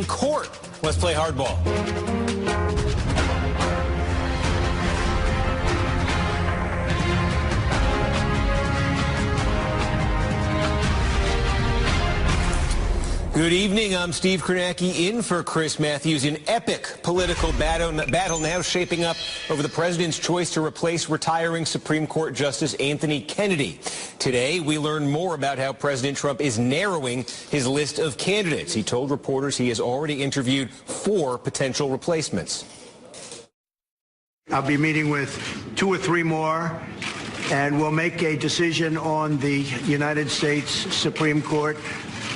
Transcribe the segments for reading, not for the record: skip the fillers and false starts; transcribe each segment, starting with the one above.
Supreme Court. Let's play hardball. Good evening. I'm Steve Kornacki in for Chris Matthews. An epic political battle now shaping up over the president's choice to replace retiring Supreme Court Justice Anthony Kennedy. Today, we learn more about how President Trump is narrowing his list of candidates. He told reporters he has already interviewed 4 potential replacements. I'll be meeting with 2 or 3 more, and we'll make a decision on the United States Supreme Court.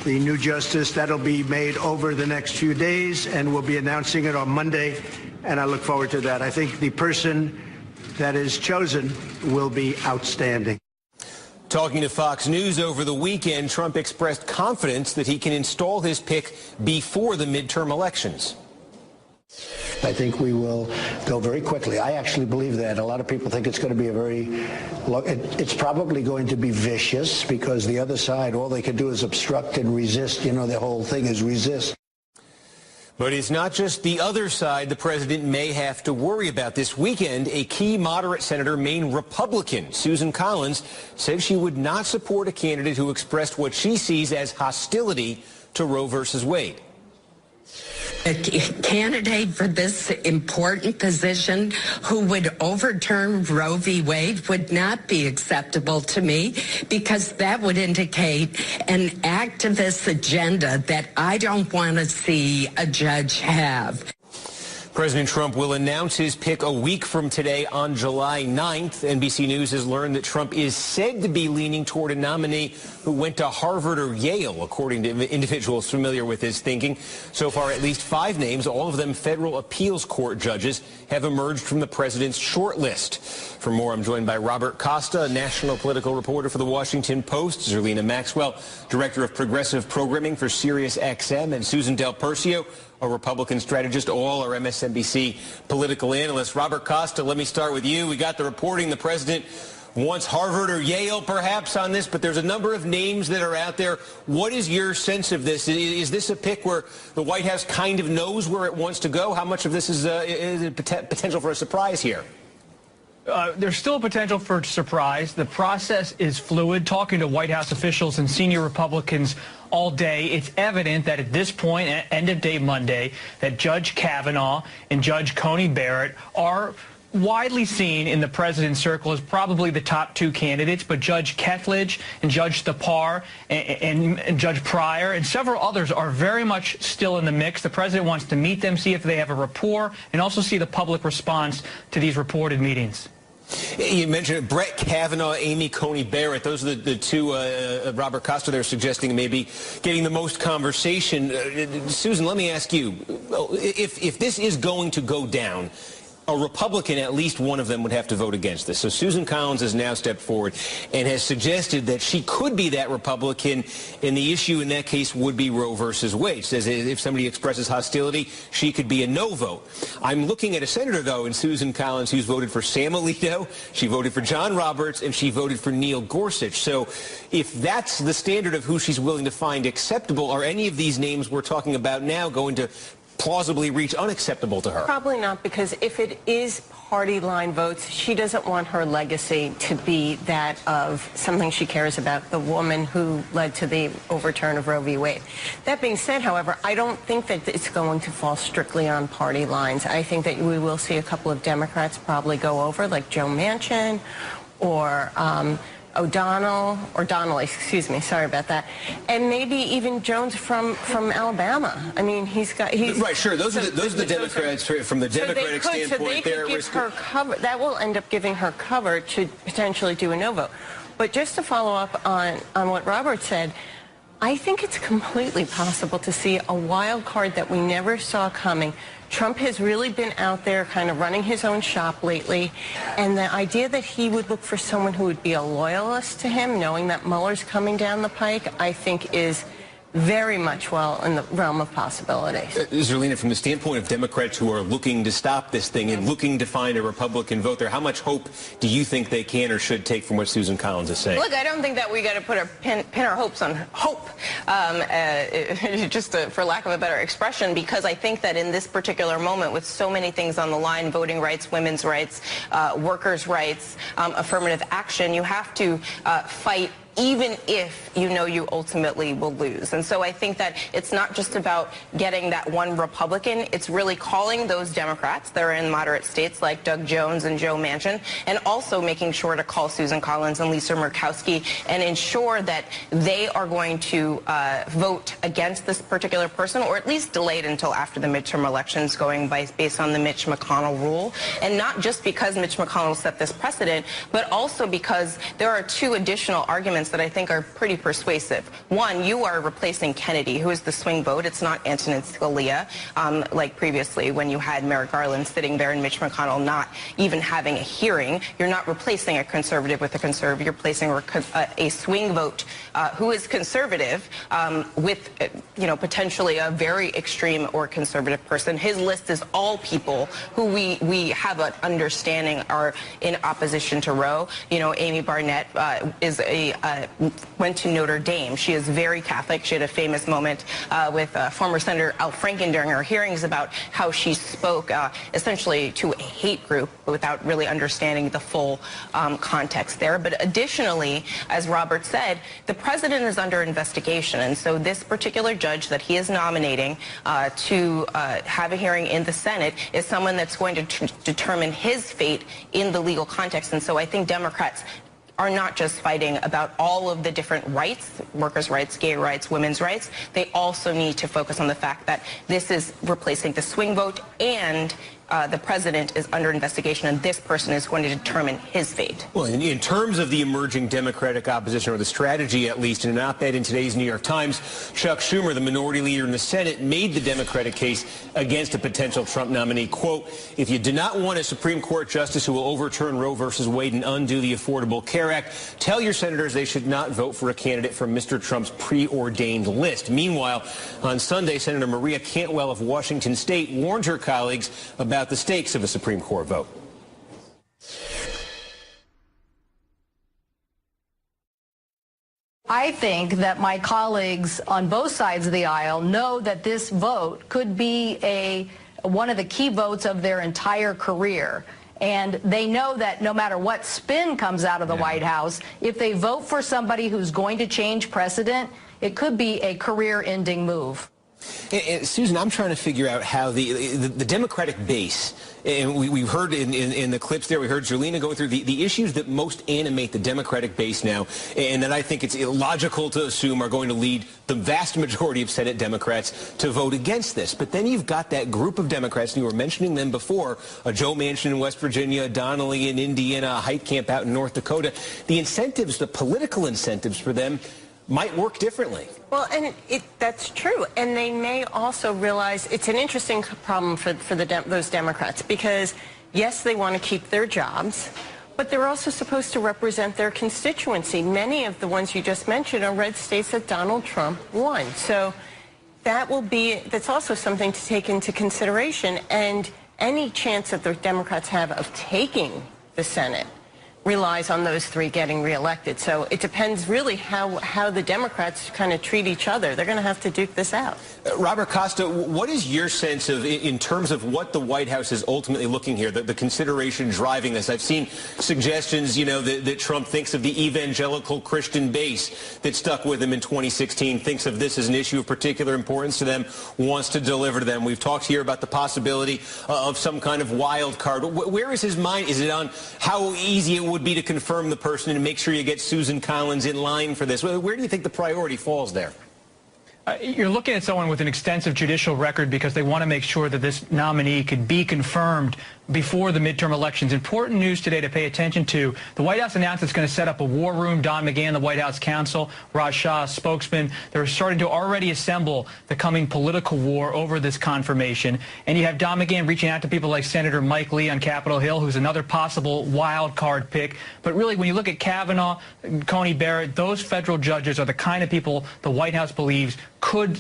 The new justice, that'll be made over the next few days, and we'll be announcing it on Monday, and I look forward to that. I think the person that is chosen will be outstanding. Talking to Fox News over the weekend, Trump expressed confidence that he can install his pick before the midterm elections. I think we will go very quickly. I actually believe that. A lot of people think it's going to be it's probably going to be vicious, because the other side, all they can do is obstruct and resist. You know, the whole thing is resist. But it's not just the other side the president may have to worry about. This weekend, a key moderate senator, Maine Republican, Susan Collins, said she would not support a candidate who expressed what she sees as hostility to Roe versus Wade. A candidate for this important position who would overturn Roe v. Wade would not be acceptable to me, because that would indicate an activist agenda that I don't want to see a judge have. President Trump will announce his pick a week from today on July 9th. NBC News has learned that Trump is said to be leaning toward a nominee who went to Harvard or Yale, according to individuals familiar with his thinking. So far, at least 5 names, all of them federal appeals court judges, have emerged from the president's short list. For more, I'm joined by Robert Costa, a national political reporter for The Washington Post, Zerlina Maxwell, director of progressive programming for Sirius XM, and Susan Del Percio, a Republican strategist. All are MSNBC political analysts. Robert Costa, let me start with you. We got the reporting the president wants Harvard or Yale perhaps on this, but there's a number of names that are out there. What is your sense of this? Is this a pick where the White House kind of knows where it wants to go? How much of this is potential for a surprise here? There's still a potential for surprise. The process is fluid. Talking to White House officials and senior Republicans all day, it's evident that at this point, at end of day Monday, that Judge Kavanaugh and Judge Coney Barrett are widely seen in the president's circle as probably the top 2 candidates, but Judge Kethledge and Judge Thapar and Judge Pryor and several others are very much still in the mix. The president wants to meet them, see if they have a rapport, and also see the public response to these reported meetings. You mentioned Brett Kavanaugh, Amy Coney Barrett. Those are the 2, Robert Costa, they're suggesting maybe getting the most conversation. Susan, let me ask you, if this is going to go down, a Republican, at least one of them, would have to vote against this. So Susan Collins has now stepped forward and has suggested that she could be that Republican, and the issue in that case would be Roe versus Wade. Says if somebody expresses hostility, she could be a no vote. I'm looking at a senator, though, in Susan Collins, who's voted for Sam Alito, she voted for John Roberts, and she voted for Neil Gorsuch. So if that's the standard of who she's willing to find acceptable, are any of these names we're talking about now going to plausibly reach unacceptable to her? Probably not, because if it is party line votes, she doesn't want her legacy to be that of something she cares about, the woman who led to the overturn of Roe v. Wade. That being said, however, I don't think that it's going to fall strictly on party lines. I think that we will see a couple of Democrats probably go over, like Joe Manchin or Donnelly, excuse me, sorry about that, and maybe even Jones from Alabama. I mean, he's right. Sure, those are the Democrats from the Democratic standpoint. So they could give her cover. That will end up giving her cover to potentially do a no vote. But just to follow up on what Robert said, I think it's completely possible to see a wild card that we never saw coming. Trump has really been out there kind of running his own shop lately, and the idea that he would look for someone who would be a loyalist to him, knowing that Mueller's coming down the pike, I think is very much well in the realm of possibilities. Zerlina, from the standpoint of Democrats who are looking to stop this thing and looking to find a Republican vote there, how much hope do you think they can or should take from what Susan Collins is saying? Look, I don't think that we got to put pin our hopes on hope. just for lack of a better expression, because I think that in this particular moment, with so many things on the line, voting rights, women's rights, workers' rights, affirmative action, you have to fight even if you know you ultimately will lose. And so I think that it's not just about getting that one Republican. It's really calling those Democrats that are in moderate states like Doug Jones and Joe Manchin, and also making sure to call Susan Collins and Lisa Murkowski and ensure that they are going to vote against this particular person, or at least delayed until after the midterm elections, going based on the Mitch McConnell rule. And not just because Mitch McConnell set this precedent, but also because there are two additional arguments that I think are pretty persuasive. One, you are replacing Kennedy, who is the swing vote. It's not Antonin Scalia, like previously when you had Merrick Garland sitting there and Mitch McConnell not even having a hearing. You're not replacing a conservative with a conservative. You're replacing a swing vote who is conservative with, potentially a very extreme or conservative person. His list is all people who we have an understanding are in opposition to Roe. Amy Barnett went to Notre Dame. She is very Catholic. She had a famous moment with former Senator Al Franken during her hearings about how she spoke essentially to a hate group without really understanding the full context there. But additionally, as Robert said, the president is under investigation. And so this particular judge that he is nominating to have a hearing in the Senate is someone that's going to determine his fate in the legal context. And so I think Democrats are not just fighting about all of the different rights, workers' rights, gay rights, women's rights. They also need to focus on the fact that this is replacing the swing vote, and the president is under investigation, and this person is going to determine his fate. Well, in terms of the emerging Democratic opposition, or the strategy at least, in an op-ed in today's New York Times, Chuck Schumer, the minority leader in the Senate, made the Democratic case against a potential Trump nominee. Quote, "If you do not want a Supreme Court justice who will overturn Roe versus Wade and undo the Affordable Care Act, tell your senators they should not vote for a candidate from Mr. Trump's preordained list." Meanwhile, on Sunday, Senator Maria Cantwell of Washington State warned her colleagues about the stakes of a Supreme Court vote. I think that my colleagues on both sides of the aisle know that this vote could be one of the key votes of their entire career. And they know that no matter what spin comes out of the White House, if they vote for somebody who's going to change precedent, it could be a career-ending move. And Susan, I'm trying to figure out how the Democratic base, and we heard in the clips there, we heard Zerlina going through the issues that most animate the Democratic base now, and that I think it's illogical to assume are going to lead the vast majority of Senate Democrats to vote against this. But then you've got that group of Democrats, and you were mentioning them before, Joe Manchin in West Virginia, Donnelly in Indiana, Heitkamp out in North Dakota. The incentives, the political incentives for them might work differently. Well, and that's true. And they may also realize it's an interesting problem for those Democrats, because, yes, they want to keep their jobs, but they're also supposed to represent their constituency. Many of the ones you just mentioned are red states that Donald Trump won. So that's also something to take into consideration. And any chance that the Democrats have of taking the Senate relies on those three getting reelected. So it depends really how the Democrats kind of treat each other. They're going to have to duke this out. Robert Costa, what is your sense of, in terms of what the White House is ultimately looking here, the consideration driving this? I've seen suggestions, that Trump thinks of the evangelical Christian base that stuck with him in 2016, thinks of this as an issue of particular importance to them, wants to deliver to them. We've talked here about the possibility of some kind of wild card. Where is his mind? Is it on how easy it would be to confirm the person and make sure you get Susan Collins in line for this? Where do you think the priority falls there? You're looking at someone with an extensive judicial record, because they want to make sure that this nominee could be confirmed before the midterm elections. Important news today to pay attention to. The White House announced it's going to set up a war room. Don McGahn, the White House counsel, Raj Shah, spokesman, they're starting to already assemble the coming political war over this confirmation. And you have Don McGahn reaching out to people like Senator Mike Lee on Capitol Hill, who's another possible wild card pick. But really, when you look at Kavanaugh, Coney Barrett, those federal judges are the kind of people the White House believes could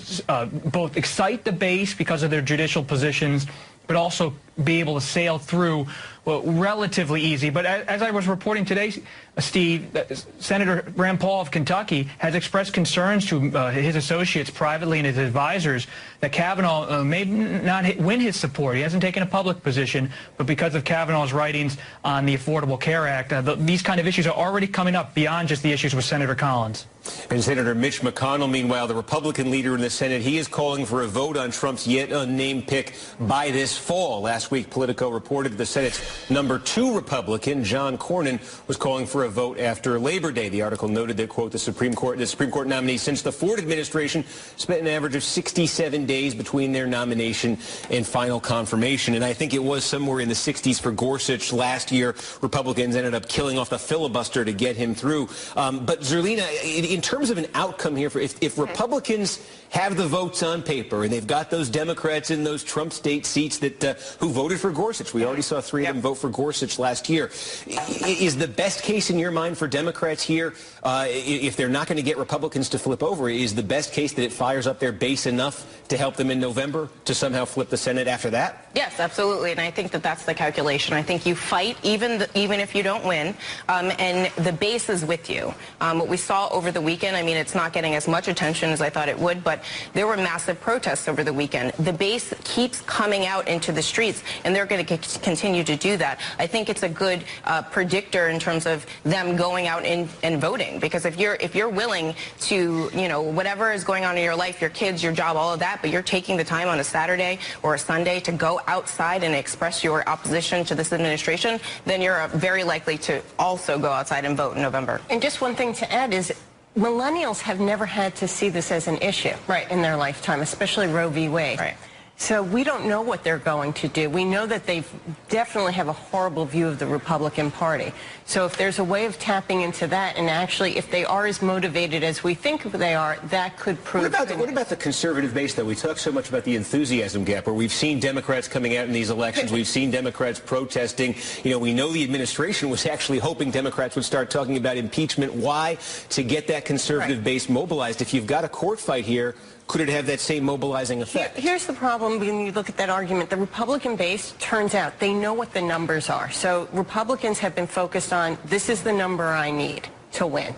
both excite the base because of their judicial positions, but also be able to sail through relatively easy. But as I was reporting today, Steve, Senator Rand Paul of Kentucky has expressed concerns to his associates privately and his advisors that Kavanaugh may not win his support. He hasn't taken a public position, but because of Kavanaugh's writings on the Affordable Care Act, these kind of issues are already coming up beyond just the issues with Senator Collins. And Senator Mitch McConnell, meanwhile, the Republican leader in the Senate, he is calling for a vote on Trump's yet unnamed pick by this fall. Last week, Politico reported the Senate's #2 Republican, John Cornyn, was calling for a vote after Labor Day. The article noted that, quote, the Supreme Court nominee since the Ford administration spent an average of 67 days between their nomination and final confirmation. And I think it was somewhere in the 60s for Gorsuch last year. Republicans ended up killing off the filibuster to get him through. But Zerlina, in terms of an outcome here, if Republicans have the votes on paper and they've got those Democrats in those Trump state seats that who voted for Gorsuch, we already saw 3 of them vote for Gorsuch last year. Is the best case in your mind for Democrats here, if they're not going to get Republicans to flip over, is the best case that it fires up their base enough to help them in November to somehow flip the Senate after that? Yes, absolutely, and I think that that's the calculation. I think you fight even if you don't win, and the base is with you. What we saw over the weekend, I mean, it's not getting as much attention as I thought it would, but there were massive protests over the weekend. The base keeps coming out into the streets, and they're going to continue to do that. I think it's a good predictor in terms of them going out and voting, because if you're willing to, you know, whatever is going on in your life, your kids, your job, all of that, but you're taking the time on a Saturday or a Sunday to go outside and express your opposition to this administration, then you're very likely to also go outside and vote in November. And just one thing to add is millennials have never had to see this as an issue in their lifetime, especially Roe v. Wade. Right. So we don't know what they're going to do. We know that they definitely have a horrible view of the Republican Party. So if there's a way of tapping into that, and actually if they are as motivated as we think they are, that could prove... What about the conservative base, though? We talk so much about the enthusiasm gap, where we've seen Democrats coming out in these elections. We've seen Democrats protesting. You know, we know the administration was actually hoping Democrats would start talking about impeachment. Why? To get that conservative base mobilized. If you've got a court fight here, could it have that same mobilizing effect? Here's the problem when you look at that argument. The Republican base, turns out, they know what the numbers are. So Republicans have been focused on, this is the number I need to win.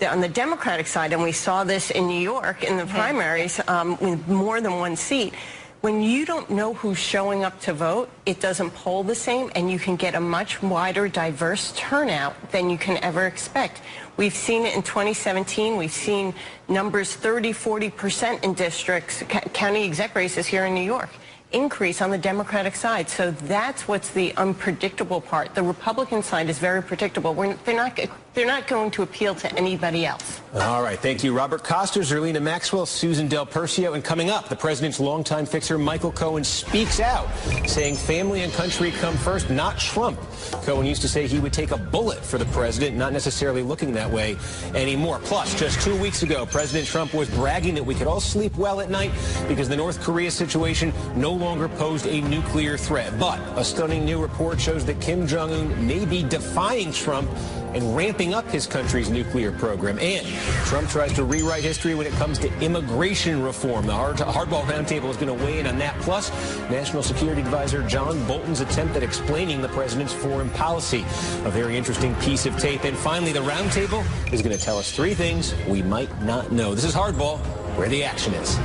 On the Democratic side, and we saw this in New York in the primaries with more than one seat, when you don't know who's showing up to vote, it doesn't poll the same, and you can get a much wider, diverse turnout than you can ever expect. We've seen it in 2017. We've seen numbers 30–40% in districts, county exec races here in New York, increase on the Democratic side. So that's what's the unpredictable part. The Republican side is very predictable. They're not going to appeal to anybody else. All right. Thank you, Robert Coster, Zerlina Maxwell, Susan Del Percio. And coming up, the president's longtime fixer, Michael Cohen, speaks out, saying family and country come first, not Trump. Cohen used to say he would take a bullet for the president, not necessarily looking that way anymore. Plus, just 2 weeks ago, President Trump was bragging that we could all sleep well at night because the North Korea situation no longer posed a nuclear threat. But a stunning new report shows that Kim Jong-un may be defying Trump and ramping up his country's nuclear program. And Trump tries to rewrite history when it comes to immigration reform. The Hardball Roundtable is going to weigh in on that. Plus, National Security Advisor John Bolton's attempt at explaining the president's foreign policy. A very interesting piece of tape. And finally, the Roundtable is going to tell us 3 things we might not know. This is Hardball, where the action is.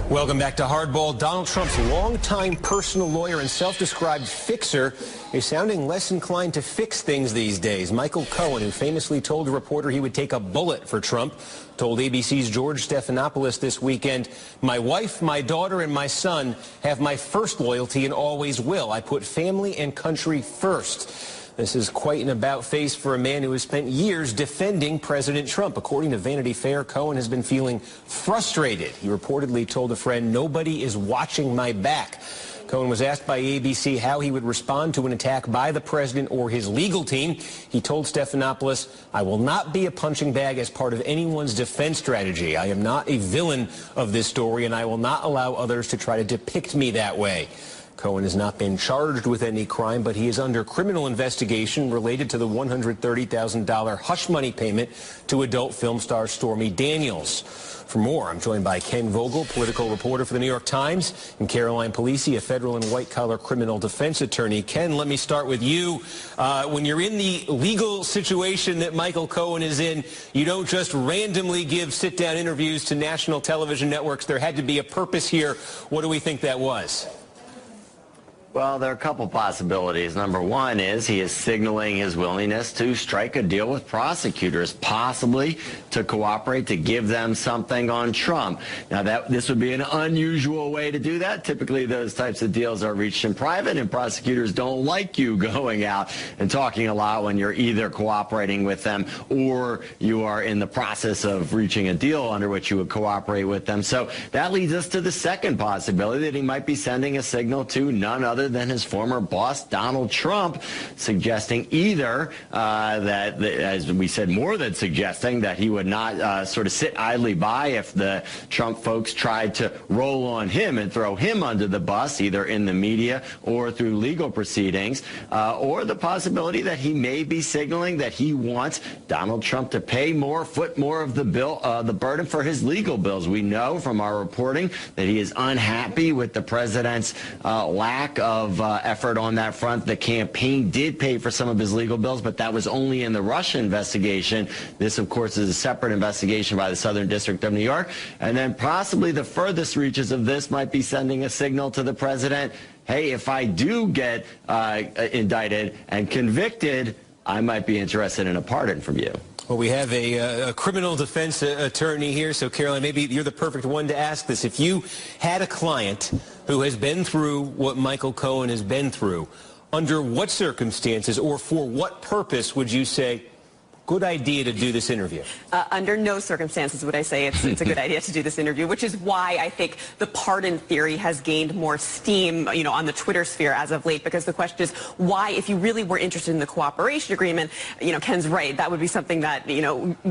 Welcome back to Hardball. Donald Trump's longtime personal lawyer and self-described fixer is sounding less inclined to fix things these days. Michael Cohen, who famously told a reporter he would take a bullet for Trump, told ABC's George Stephanopoulos this weekend, "My wife, my daughter, and my son have my first loyalty and always will. I put family and country first." This is quite an about-face for a man who has spent years defending President Trump. According to Vanity Fair, Cohen has been feeling frustrated. He reportedly told a friend, "Nobody is watching my back." Cohen was asked by ABC how he would respond to an attack by the president or his legal team. He told Stephanopoulos, "I will not be a punching bag as part of anyone's defense strategy. I am not a villain of this story, and I will not allow others to try to depict me that way." Cohen has not been charged with any crime, but he is under criminal investigation related to the $130,000 hush money payment to adult film star Stormy Daniels. For more, I'm joined by Ken Vogel, political reporter for the New York Times, and Caroline Polisi, a federal and white-collar criminal defense attorney. Ken, let me start with you. When you're in the legal situation that Michael Cohen is in, you don't just randomly give sit-down interviews to national television networks. There had to be a purpose here. What do we think that was? Well, there are a couple possibilities. Number one is he is signaling his willingness to strike a deal with prosecutors, possibly to cooperate, to give them something on Trump. Now, this would be an unusual way to do that. Typically, those types of deals are reached in private, and prosecutors don't like you going out and talking a lot when you're either cooperating with them or you are in the process of reaching a deal under which you would cooperate with them. So that leads us to the second possibility, that he might be sending a signal to none other than his former boss, Donald Trump, suggesting either that, as we said, more than suggesting that he would not sort of sit idly by if the Trump folks tried to roll on him and throw him under the bus, either in the media or through legal proceedings, or the possibility that he may be signaling that he wants Donald Trump to pay more, foot more of the bill, the burden for his legal bills. We know from our reporting that he is unhappy with the president's lack of effort on that front. The campaign did pay for some of his legal bills, but that was only in the Russia investigation. This, of course, is a separate investigation by the Southern District of New York. And then possibly the furthest reaches of this might be sending a signal to the president, hey, if I do get indicted and convicted, I might be interested in a pardon from you. Well, we have a criminal defense attorney here, so Caroline, maybe you're the perfect one to ask this. If you had a client who has been through what Michael Cohen has been through, under what circumstances or for what purpose would you say, good idea to do this interview? Under no circumstances would I say it's a good idea to do this interview, which is why I think the pardon theory has gained more steam, on the Twitter sphere as of late, because the question is why, if you really were interested in the cooperation agreement, Ken's right, that would be something that,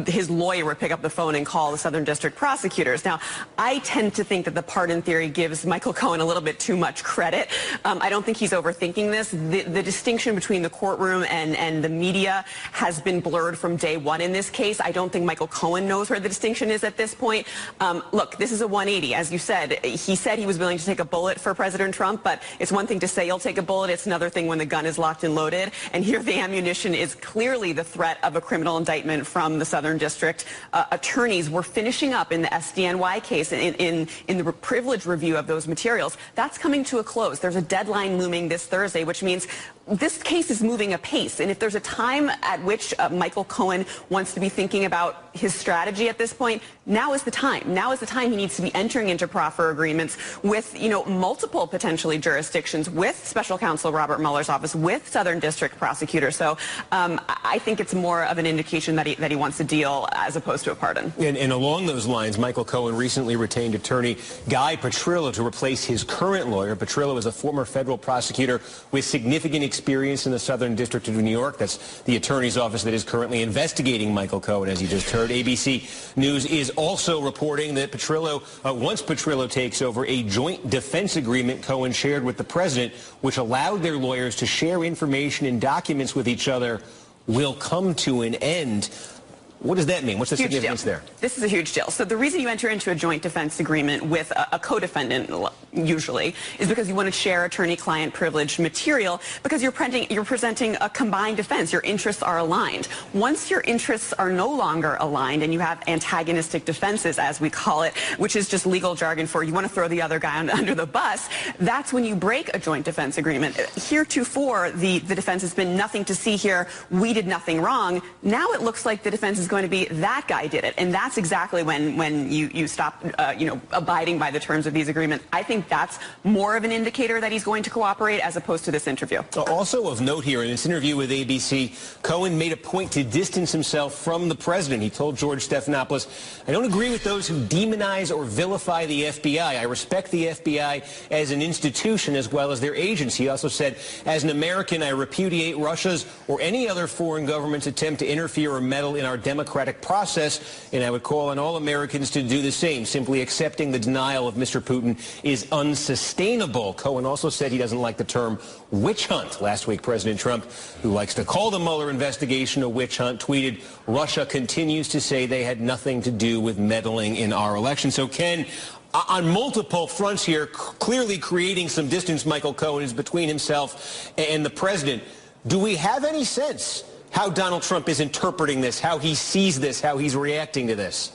his lawyer would pick up the phone and call the Southern District prosecutors. Now, I tend to think that the pardon theory gives Michael Cohen a little bit too much credit. I don't think he's overthinking this. The distinction between the courtroom and the media has been blurred from day one in this case. I don't think Michael Cohen knows where the distinction is at this point. Look, this is a 180. As you said, he said he was willing to take a bullet for President Trump, but it's one thing to say you'll take a bullet. It's another thing when the gun is locked and loaded. And here the ammunition is clearly the threat of a criminal indictment from the Southern District. Attorneys were finishing up in the SDNY case in the privilege review of those materials. That's coming to a close. There's a deadline looming this Thursday, which means this case is moving apace. And if there's a time at which Michael Cohen wants to be thinking about his strategy at this point, now is the time. Now is the time he needs to be entering into proffer agreements with, multiple potentially jurisdictions, with Special Counsel Robert Mueller's office, with Southern District prosecutors. So I think it's more of an indication that he wants a deal as opposed to a pardon. And along those lines, Michael Cohen recently retained attorney Guy Petrillo to replace his current lawyer. Petrillo is a former federal prosecutor with significant experience in the Southern District of New York. That's the attorney's office that is currently investigating Michael Cohen, as you just heard. ABC News is also reporting that Petrillo, once Petrillo takes over, a joint defense agreement Cohen shared with the president, which allowed their lawyers to share information and documents with each other, will come to an end. What does that mean? What's the significance there? This is a huge deal. So the reason you enter into a joint defense agreement with a co-defendant, usually, is because you want to share attorney-client privilege material, because you're presenting a combined defense. Your interests are aligned. Once your interests are no longer aligned and you have antagonistic defenses, as we call it, which is just legal jargon for you want to throw the other guy under the bus, that's when you break a joint defense agreement. Heretofore, the defense has been nothing to see here. We did nothing wrong. Now it looks like the defense is going to be that guy did it, and that's exactly when you stop abiding by the terms of these agreements. I think that's more of an indicator that he's going to cooperate as opposed to this interview. Also of note here, in this interview with ABC, Cohen made a point to distance himself from the president. He told George Stephanopoulos, I don't agree with those who demonize or vilify the FBI. I respect the FBI as an institution as well as their agents. He also said, as an American, I repudiate Russia's or any other foreign government's attempt to interfere or meddle in our democratic democratic process, and I would call on all Americans to do the same. Simply accepting the denial of Mr. Putin is unsustainable. Cohen also said he doesn't like the term witch hunt. Last week, President Trump, who likes to call the Mueller investigation a witch hunt, tweeted, "Russia continues to say they had nothing to do with meddling in our election." So, Ken, on multiple fronts here, clearly creating some distance, Michael Cohen is between himself and the president. Do we have any sense how Donald Trump is interpreting this, how he sees this, how he's reacting to this?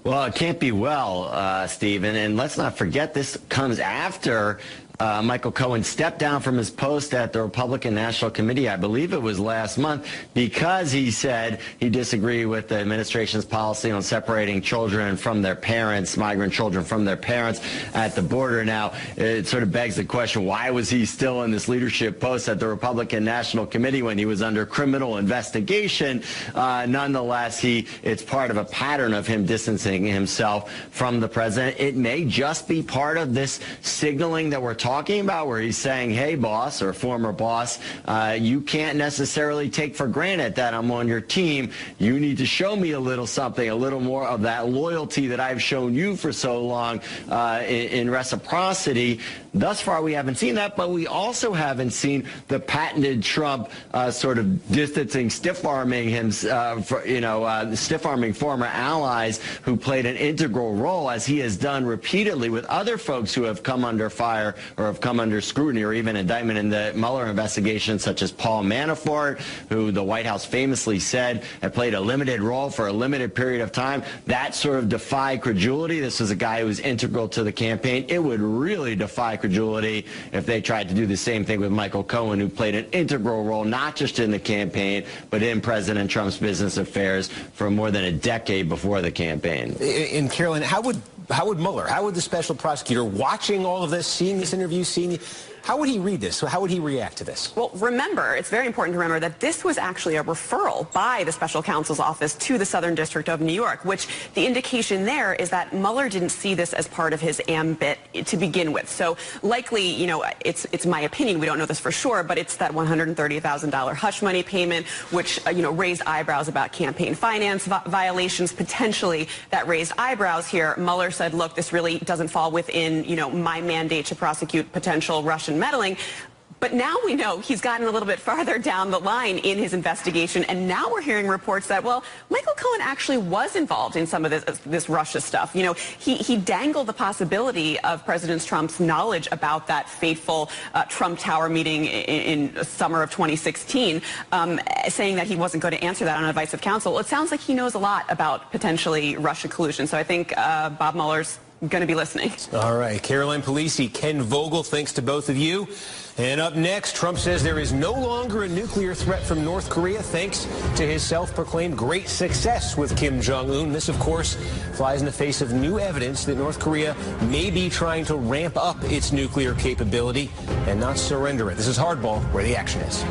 Well, it can't be well, Stephen, and let's not forget this comes after Michael Cohen stepped down from his post at the Republican National Committee, I believe it was last month, because he said he disagreed with the administration's policy on separating children from their parents, migrant children from their parents at the border. Now, it sort of begs the question, why was he still in this leadership post at the Republican National Committee when he was under criminal investigation? Nonetheless, it's part of a pattern of him distancing himself from the president. It may just be part of this signaling that we're talking about, where he's saying, hey, boss, or former boss, you can't necessarily take for granted that I'm on your team. You need to show me a little something, a little more of that loyalty that I've shown you for so long in reciprocity. Thus far, we haven't seen that, but we also haven't seen the patented Trump sort of distancing, stiff-arming him, stiff-arming former allies who played an integral role, as he has done repeatedly with other folks who have come under fire or have come under scrutiny or even indictment in the Mueller investigation, such as Paul Manafort, who the White House famously said had played a limited role for a limited period of time. That sort of defied credulity. This was a guy who was integral to the campaign. It would really defy credulity if they tried to do the same thing with Michael Cohen, who played an integral role not just in the campaign, but in President Trump's business affairs for more than a decade before the campaign. And Carolyn, how would Mueller, how would the special prosecutor, watching all of this, seeing this interview, how would he read this? How would he react to this? Well, remember, it's very important to remember that this was actually a referral by the special counsel's office to the Southern District of New York, which the indication there is that Mueller didn't see this as part of his ambit to begin with. So likely, you know, it's my opinion, we don't know this for sure, but it's that $130,000 hush money payment, which, raised eyebrows about campaign finance violations, potentially that raised eyebrows here. Mueller said, look, this really doesn't fall within, my mandate to prosecute potential Russian meddling. But now we know he's gotten a little bit farther down the line in his investigation, and now we're hearing reports that, well, Michael Cohen actually was involved in some of this Russia stuff. He dangled the possibility of President Trump's knowledge about that fateful Trump Tower meeting in summer of 2016, saying that he wasn't going to answer that on advice of counsel. Well, it sounds like he knows a lot about potentially Russia collusion. So I think Bob Mueller's going to be listening. All right. Caroline Polisi, Ken Vogel, thanks to both of you. And up next, Trump says there is no longer a nuclear threat from North Korea thanks to his self-proclaimed great success with Kim Jong-un. This, of course, flies in the face of new evidence that North Korea may be trying to ramp up its nuclear capability and not surrender it. This is Hardball, where the action is.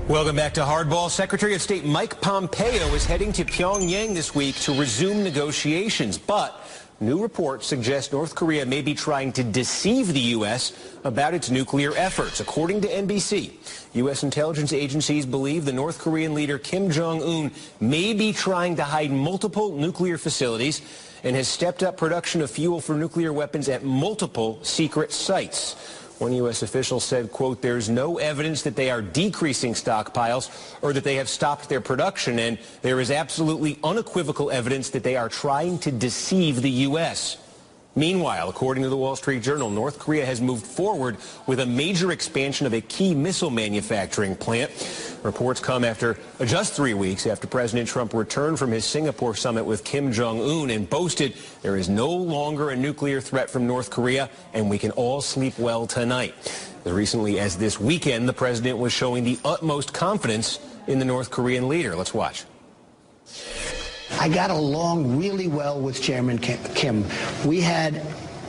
Welcome back to Hardball. Secretary of State Mike Pompeo is heading to Pyongyang this week to resume negotiations. But new reports suggest North Korea may be trying to deceive the U.S. about its nuclear efforts. According to NBC, U.S. intelligence agencies believe the North Korean leader Kim Jong-un may be trying to hide multiple nuclear facilities and has stepped up production of fuel for nuclear weapons at multiple secret sites. One U.S. official said, quote, there's no evidence that they are decreasing stockpiles or that they have stopped their production, and there is absolutely unequivocal evidence that they are trying to deceive the U.S. Meanwhile, according to the Wall Street Journal, North Korea has moved forward with a major expansion of a key missile manufacturing plant. Reports come after just 3 weeks after President Trump returned from his Singapore summit with Kim Jong-un and boasted there is no longer a nuclear threat from North Korea and we can all sleep well tonight. As recently as this weekend, the president was showing the utmost confidence in the North Korean leader. Let's watch. I got along really well with Chairman Kim. We had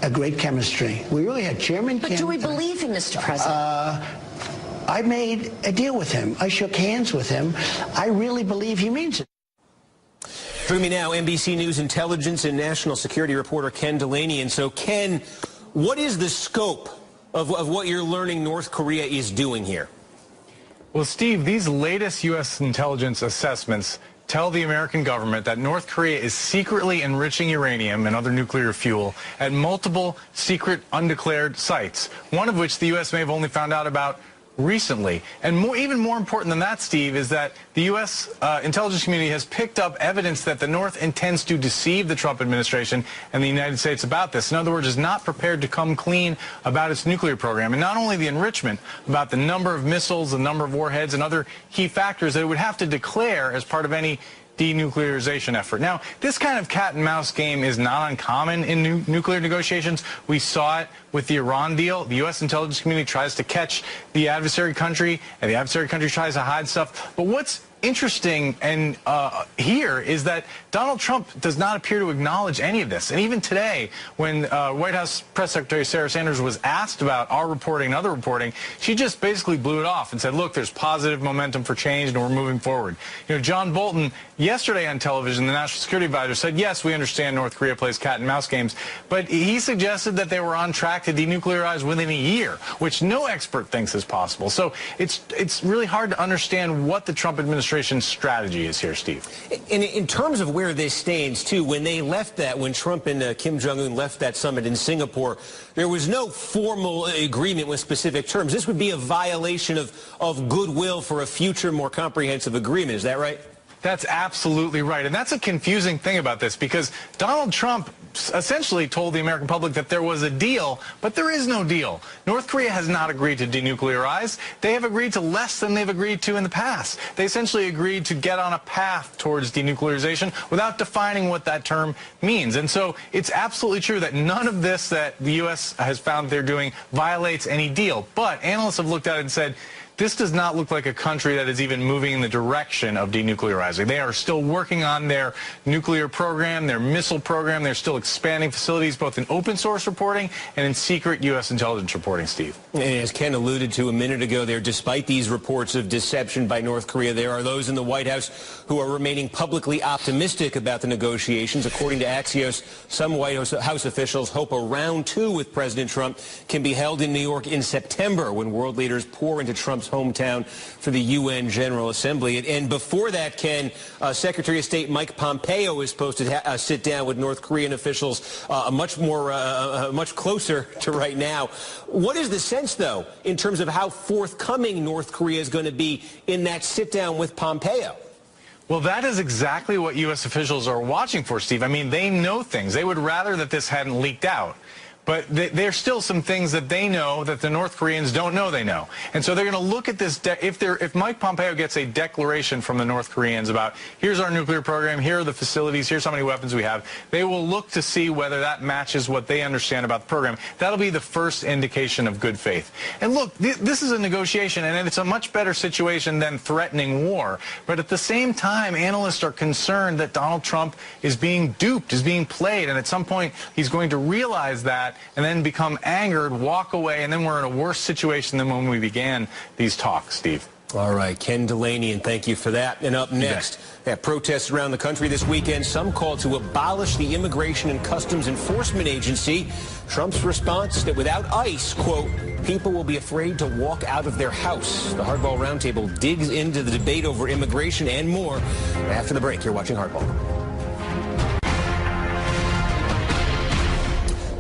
a great chemistry. We really had Chairman Kim. But do we believe him, Mr. President? I made a deal with him. I shook hands with him. I really believe he means it. Joining me now, NBC News intelligence and national security reporter Ken Delaney. And so, Ken, what is the scope of what you're learning North Korea is doing here? Well, Steve, these latest U.S. intelligence assessments tell the American government that North Korea is secretly enriching uranium and other nuclear fuel at multiple secret undeclared sites, one of which the U.S. may have only found out about recently. And even more important than that, Steve, is that the U.S. Intelligence community has picked up evidence that the North intends to deceive the Trump administration and the United States about this. In other words, is not prepared to come clean about its nuclear program. And not only the enrichment, about the number of missiles, the number of warheads, and other key factors that it would have to declare as part of any denuclearization effort. Now, this kind of cat and mouse game is not uncommon in nuclear negotiations. We saw it with the Iran deal. The U.S. intelligence community tries to catch the adversary country, and the adversary country tries to hide stuff. But what's interesting and here is that Donald Trump does not appear to acknowledge any of this. And even today, when White House Press Secretary Sarah Sanders was asked about our reporting and other reporting, she just basically blew it off and said, look, there's positive momentum for change and we're moving forward. You know, John Bolton, yesterday on television, the National Security Advisor, said, yes, we understand North Korea plays cat and mouse games, but he suggested that they were on track to denuclearize within a year, which no expert thinks is possible. So it's really hard to understand what the Trump administration's strategy is here, Steve. In terms of where this stands, too, when they left that, when Trump and Kim Jong-un left that summit in Singapore, there was no formal agreement with specific terms. This would be a violation of goodwill for a future, more comprehensive agreement. Is that right? That's absolutely right. And that's a confusing thing about this, because Donald Trump essentially told the American public that there was a deal, but there is no deal. North Korea has not agreed to denuclearize. They have agreed to less than they've agreed to in the past. They essentially agreed to get on a path towards denuclearization without defining what that term means. And so it's absolutely true that none of this that the U.S. has found they're doing violates any deal. But analysts have looked at it and said, this does not look like a country that is even moving in the direction of denuclearizing. They are still working on their nuclear program, their missile program. They're still expanding facilities both in open source reporting and in secret U.S. intelligence reporting, Steve. And as Ken alluded to a minute ago there, despite these reports of deception by North Korea, there are those in the White House who are remaining publicly optimistic about the negotiations. According to Axios, some White House officials hope a round two with President Trump can be held in New York in September, when world leaders pour into Trump's hometown for the UN General Assembly. And before that, Ken, Secretary of State Mike Pompeo is supposed to sit down with North Korean officials much closer to right now. What is the sense, though, in terms of how forthcoming North Korea is going to be in that sit down with Pompeo? Well, that is exactly what U.S. officials are watching for, Steve. I mean, they know things. They would rather that this hadn't leaked out. But there's still some things that they know that the North Koreans don't know they know. And so they're going to look at this. If Mike Pompeo gets a declaration from the North Koreans about, here's our nuclear program, here are the facilities, here's how many weapons we have, they will look to see whether that matches what they understand about the program. That'll be the first indication of good faith. And look, this is a negotiation, and it's a much better situation than threatening war. But at the same time, analysts are concerned that Donald Trump is being duped, is being played, and at some point he's going to realize that and then become angered, walk away, and then we're in a worse situation than when we began these talks, Steve. All right, Ken Delaney, and thank you for that. And up next, protests around the country this weekend. Some call to abolish the Immigration and Customs Enforcement Agency. Trump's response that without ICE, quote, people will be afraid to walk out of their house. The Hardball Roundtable digs into the debate over immigration and more. After the break, you're watching Hardball.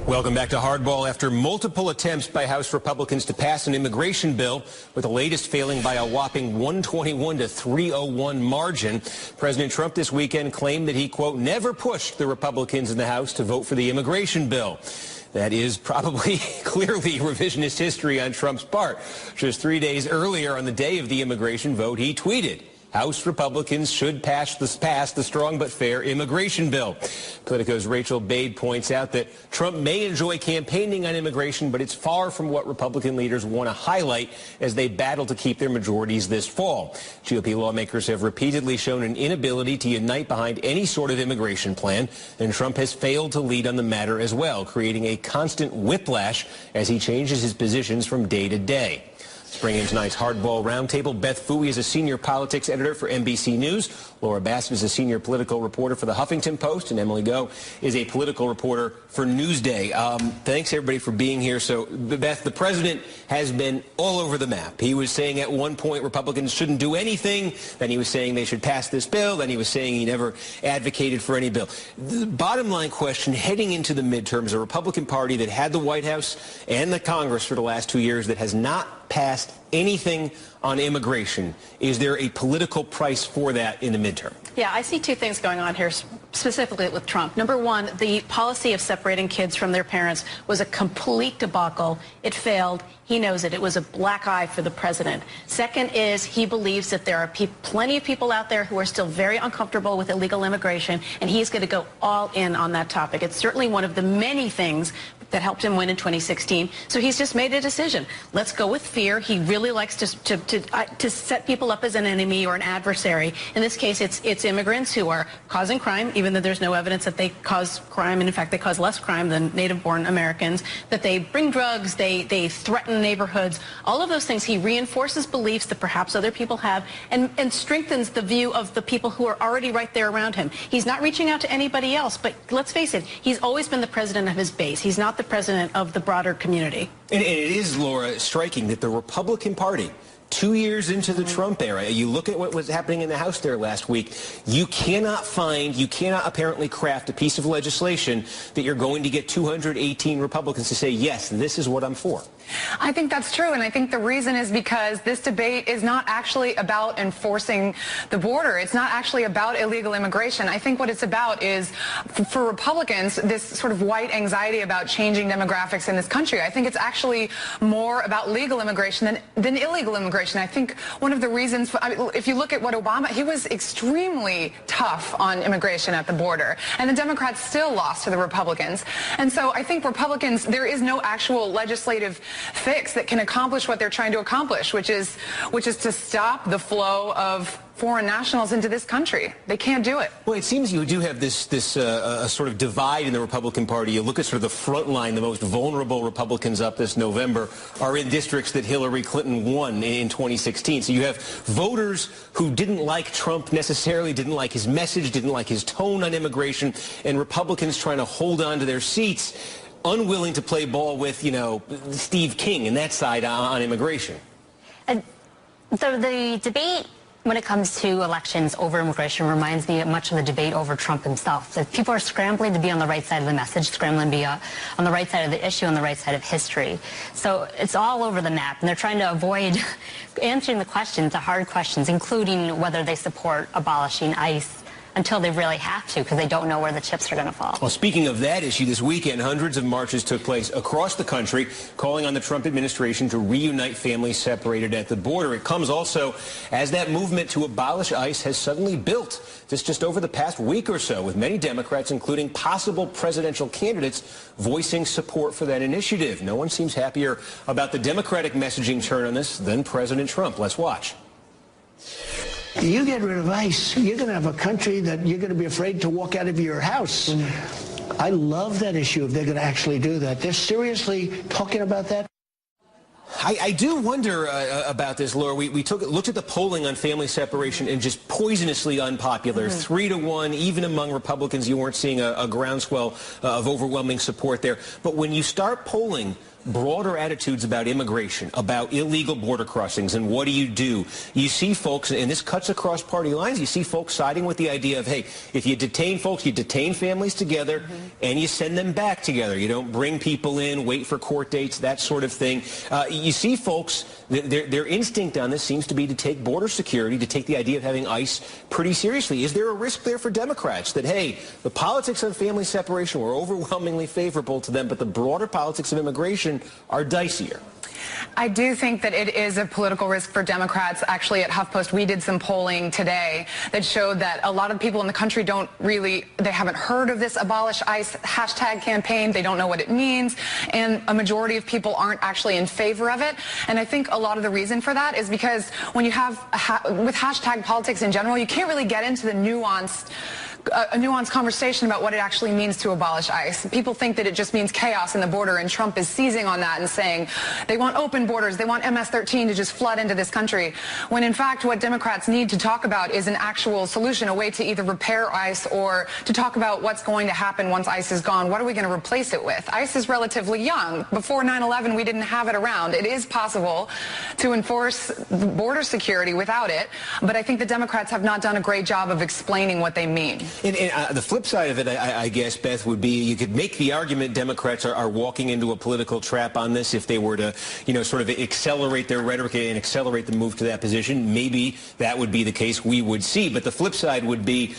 Welcome back to Hardball. After multiple attempts by House Republicans to pass an immigration bill, with the latest failing by a whopping 121 to 301 margin, President Trump this weekend claimed that he, quote, never pushed the Republicans in the House to vote for the immigration bill. That is probably clearly revisionist history on Trump's part. Just 3 days earlier, on the day of the immigration vote, he tweeted, House Republicans should pass the strong but fair immigration bill. Politico's Rachel Bade points out that Trump may enjoy campaigning on immigration, but it's far from what Republican leaders want to highlight as they battle to keep their majorities this fall. GOP lawmakers have repeatedly shown an inability to unite behind any sort of immigration plan, and Trump has failed to lead on the matter as well, creating a constant whiplash as he changes his positions from day to day. Let's bring in tonight's Hardball Roundtable. Beth Fooey is a senior politics editor for NBC News. Laura Bassett is a senior political reporter for the Huffington Post. And Emily Go is a political reporter for Newsday. Thanks, everybody, for being here. So, Beth, the president has been all over the map. He was saying at one point Republicans shouldn't do anything. Then he was saying they should pass this bill. Then he was saying he never advocated for any bill. The bottom line question heading into the midterms, a Republican Party that had the White House and the Congress for the last 2 years that has not passed anything on immigration. Is there a political price for that in the midterm? Yeah, I see two things going on here, specifically with Trump. Number one, the policy of separating kids from their parents was a complete debacle. It failed. He knows it. It was a black eye for the president. Second is he believes that there are plenty of people out there who are still very uncomfortable with illegal immigration, and he's going to go all in on that topic. It's certainly one of the many things that helped him win in 2016. So he's just made a decision. Let's go with fear. He really likes to set people up as an enemy or an adversary. In this case, it's immigrants who are causing crime, even though there's no evidence that they cause crime. And in fact, they cause less crime than native-born Americans. That they bring drugs, they threaten neighborhoods. All of those things, he reinforces beliefs that perhaps other people have and strengthens the view of the people who are already right there around him. He's not reaching out to anybody else, but let's face it, he's always been the president of his base. He's not the president of the broader community. And it is, Laura, striking that the Republican Party, 2 years into the Trump era, you look at what was happening in the House there last week, you cannot apparently craft a piece of legislation that you're going to get 218 Republicans to say, yes, this is what I'm for. I think that's true, and I think the reason is because this debate is not actually about enforcing the border. It's not actually about illegal immigration. I think what it's about is, for Republicans, this sort of white anxiety about changing demographics in this country. I think it's actually more about legal immigration than illegal immigration. I think one of the reasons, if you look at what Obama, he was extremely tough on immigration at the border, and the Democrats still lost to the Republicans. And so I think Republicans, there is no actual legislative fix that can accomplish what they're trying to accomplish, which is to stop the flow of foreign nationals into this country. They can't do it. Well, it seems you do have this sort of divide in the Republican Party. You look at sort of the front line, the most vulnerable Republicans up this November are in districts that Hillary Clinton won in 2016. So you have voters who didn't like Trump necessarily, didn't like his message, didn't like his tone on immigration, and Republicans trying to hold on to their seats, unwilling to play ball with, Steve King and that side on immigration. So the debate when it comes to elections over immigration reminds me much of the debate over Trump himself. So people are scrambling to be on the right side of the message, scrambling to be on the right side of the issue, on the right side of history. So it's all over the map, and they're trying to avoid answering the questions, the hard questions, including whether they support abolishing ICE, until they really have to, because they don't know where the chips are going to fall. Well, speaking of that issue, this weekend, hundreds of marches took place across the country, calling on the Trump administration to reunite families separated at the border. It comes also as that movement to abolish ICE has suddenly built just over the past week or so, with many Democrats, including possible presidential candidates, voicing support for that initiative. No one seems happier about the Democratic messaging turn on this than President Trump. Let's watch. You get rid of ICE, you're going to have a country that you're going to be afraid to walk out of your house. I love that issue if they're going to actually do that. They're seriously talking about that. I do wonder about this, Laura. We looked at the polling on family separation and just poisonously unpopular. 3-1, even among Republicans, you weren't seeing a groundswell of overwhelming support there. But when you start polling broader attitudes about immigration, about illegal border crossings, and what do, you see folks, and this cuts across party lines, you see folks siding with the idea of, hey, if you detain folks, you detain families together, and you send them back together. You don't bring people in, wait for court dates, that sort of thing. You see folks, their instinct on this seems to be to take border security, to take the idea of having ICE pretty seriously. Is there a risk there for Democrats that, hey, the politics of family separation were overwhelmingly favorable to them, but the broader politics of immigration are dicier? I do think that it is a political risk for Democrats. Actually, at HuffPost, we did some polling today that showed that a lot of people in the country they haven't heard of this Abolish ICE hashtag campaign. They don't know what it means. And a majority of people aren't actually in favor of it. And I think a lot of the reason for that is because when you have, with hashtag politics in general, you can't really get into the nuanced conversation about what it actually means to abolish ICE. People think that it just means chaos in the border, and Trump is seizing on that and saying they want open borders, they want MS-13 to just flood into this country, when in fact what Democrats need to talk about is an actual solution, a way to either repair ICE or to talk about what's going to happen once ICE is gone. What are we going to replace it with? ICE is relatively young. Before 9/11, we didn't have it around. It is possible to enforce border security without it, but I think the Democrats have not done a great job of explaining what they mean. And the flip side of it, I guess, Beth, would be you could make the argument Democrats are walking into a political trap on this if they were to, sort of accelerate their rhetoric and accelerate the move to that position. Maybe that would be the case. We would see. But the flip side would be,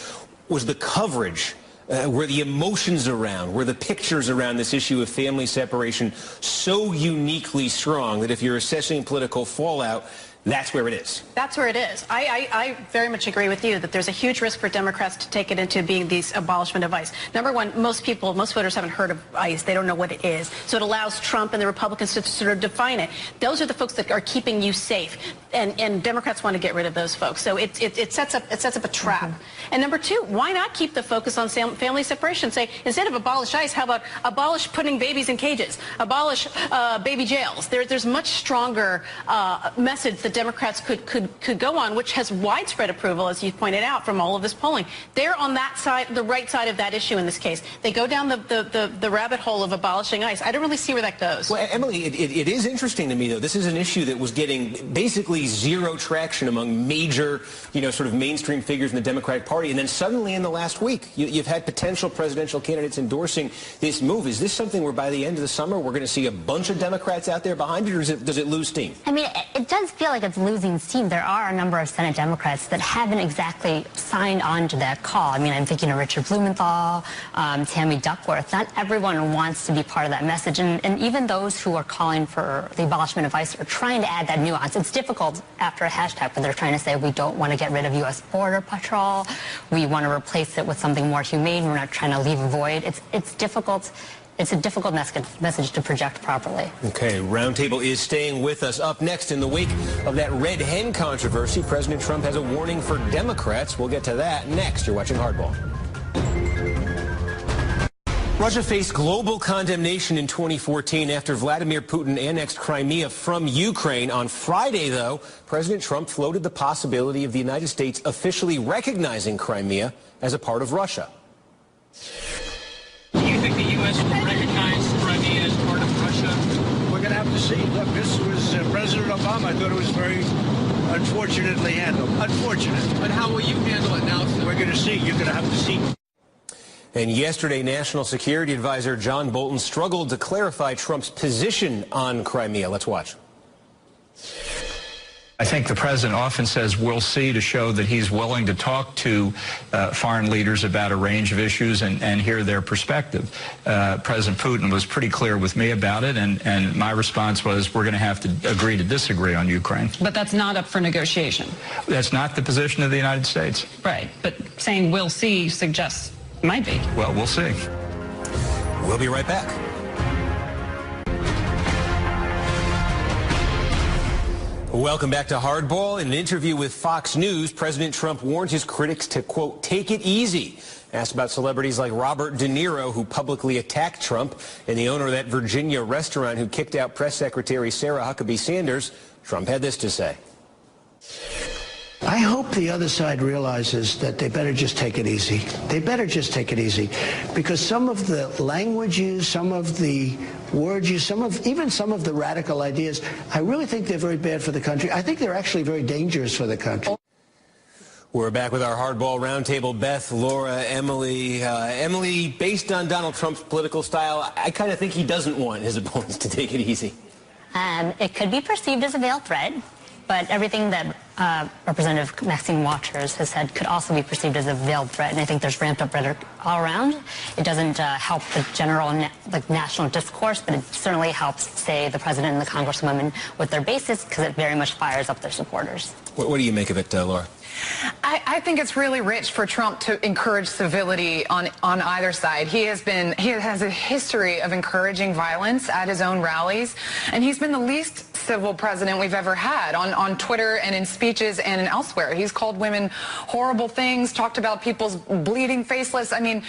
was the coverage, were the emotions around, were the pictures around this issue of family separation so uniquely strong that if you're assessing political fallout, that's where it is. That's where it is. I very much agree with you that there's a huge risk for Democrats to take it into being the abolishment of ICE. Number one, most voters haven't heard of ICE. They don't know what it is. So it allows Trump and the Republicans to sort of define it. Those are the folks that are keeping you safe. And Democrats want to get rid of those folks. So it sets up a trap. Mm-hmm. And number two, why not keep the focus on family separation? Say, instead of abolish ICE, how about abolish putting babies in cages? Abolish baby jails. There's much stronger message that Democrats could go on, which has widespread approval, as you pointed out, from all of this polling. They're on that side, the right side of that issue in this case. They go down the rabbit hole of abolishing ICE. I don't really see where that goes. Well, Emily, it is interesting to me, though. This is an issue that was getting basically zero traction among major, sort of mainstream figures in the Democratic Party. And then suddenly in the last week, you've had potential presidential candidates endorsing this move. Is this something where by the end of the summer we're going to see a bunch of Democrats out there behind it, or does it lose steam? I mean, it does feel like it's losing steam. There are a number of Senate Democrats that haven't exactly signed on to that call. I mean, I'm thinking of Richard Blumenthal, Tammy Duckworth. Not everyone wants to be part of that message. And even those who are calling for the abolishment of ICE are trying to add that nuance. It's difficult after a hashtag when they're trying to say we don't want to get rid of U.S. Border Patrol. We want to replace it with something more humane. We're not trying to leave a void. It's difficult. It's a difficult message to project properly. Okay, Roundtable is staying with us. Up next, in the wake of that red hen controversy, President Trump has a warning for Democrats. We'll get to that next. You're watching Hardball. Russia faced global condemnation in 2014 after Vladimir Putin annexed Crimea from Ukraine. On Friday, though, President Trump floated the possibility of the United States officially recognizing Crimea as a part of Russia. Do you think the U.S. will recognize Crimea as part of Russia? We're going to have to see. Look, this was President Obama. I thought it was very unfortunately handled. Unfortunate. But how will you handle it now, sir? We're going to see. You're going to have to see. And yesterday, National Security Advisor John Bolton struggled to clarify Trump's position on Crimea. Let's watch. I think the president often says we'll see to show that he's willing to talk to foreign leaders about a range of issues and hear their perspective. President Putin was pretty clear with me about it, and my response was we're going to have to agree to disagree on Ukraine. But that's not up for negotiation. That's not the position of the United States. Right, but saying we'll see suggests might be. Well, we'll see. We'll be right back. Welcome back to Hardball. In an interview with Fox News, President Trump warned his critics to, quote, take it easy. Asked about celebrities like Robert De Niro, who publicly attacked Trump, and the owner of that Virginia restaurant who kicked out Press Secretary Sarah Huckabee Sanders, Trump had this to say. I hope the other side realizes that they better just take it easy. They better just take it easy, because some of the language used, some of the words used, even some of the radical ideas, I really think they're very bad for the country. I think they're actually very dangerous for the country. We're back with our Hardball Roundtable. Beth, Laura, Emily. Emily, based on Donald Trump's political style, I kind of think he doesn't want his opponents to take it easy. It could be perceived as a veiled threat. But everything that Representative Maxine Waters has said could also be perceived as a veiled threat, and I think there's ramped up rhetoric all around. It doesn't help the general national discourse, but it certainly helps, say, the president and the congresswomen with their bases, because it very much fires up their supporters. What do you make of it, Laura? I think it's really rich for Trump to encourage civility on either side. He has a history of encouraging violence at his own rallies, and he's been the least civil president we've ever had on Twitter and in speeches and elsewhere. He's called women horrible things, talked about people's bleeding faceless. I mean,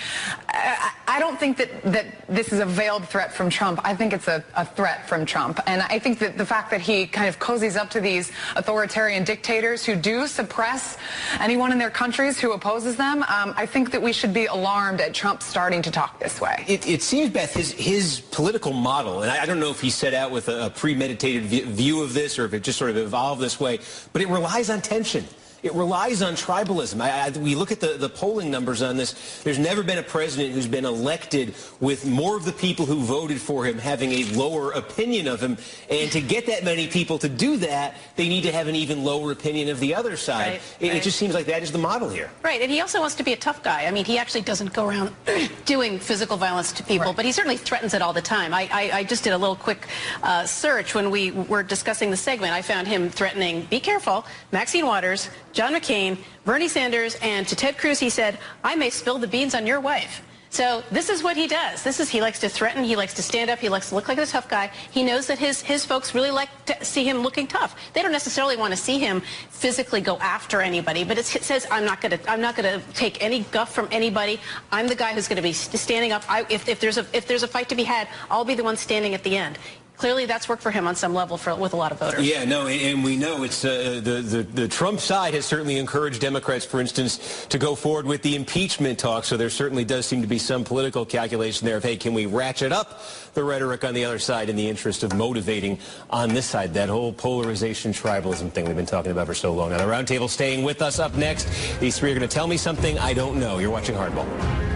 I don't think that this is a veiled threat from Trump. I think it's a threat from Trump. And I think that the fact that he kind of cozies up to these authoritarian dictators who do suppress anyone in their countries who opposes them, I think that we should be alarmed at Trump starting to talk this way. It seems, Beth, his political model, and I don't know if he set out with a premeditated view of this or if it just sort of evolved this way, but it relies on tension. It relies on tribalism. We look at the polling numbers on this. There's never been a president who's been elected with more of the people who voted for him having a lower opinion of him. And to get that many people to do that, they need to have an even lower opinion of the other side. It just seems like that is the model here. Right, and he also wants to be a tough guy. I mean, he actually doesn't go around doing physical violence to people, but he certainly threatens it all the time. I just did a little quick search when we were discussing the segment. I found him threatening, be careful, Maxine Waters, John McCain, Bernie Sanders, and to Ted Cruz, he said, I may spill the beans on your wife. So this is what he does. He likes to threaten, he likes to stand up, he likes to look like a tough guy. He knows that his folks really like to see him looking tough. They don't necessarily want to see him physically go after anybody, but it says, I'm not going to take any guff from anybody. I'm the guy who's going to be standing up. If there's a fight to be had, I'll be the one standing at the end. Clearly, that's worked for him on some level with a lot of voters. Yeah, no, and we know it's the Trump side has certainly encouraged Democrats, for instance, to go forward with the impeachment talk. So there certainly does seem to be some political calculation there of, hey, can we ratchet up the rhetoric on the other side in the interest of motivating on this side that whole polarization, tribalism thing we've been talking about for so long. Now, the roundtable staying with us up next. These three are going to tell me something I don't know. You're watching Hardball.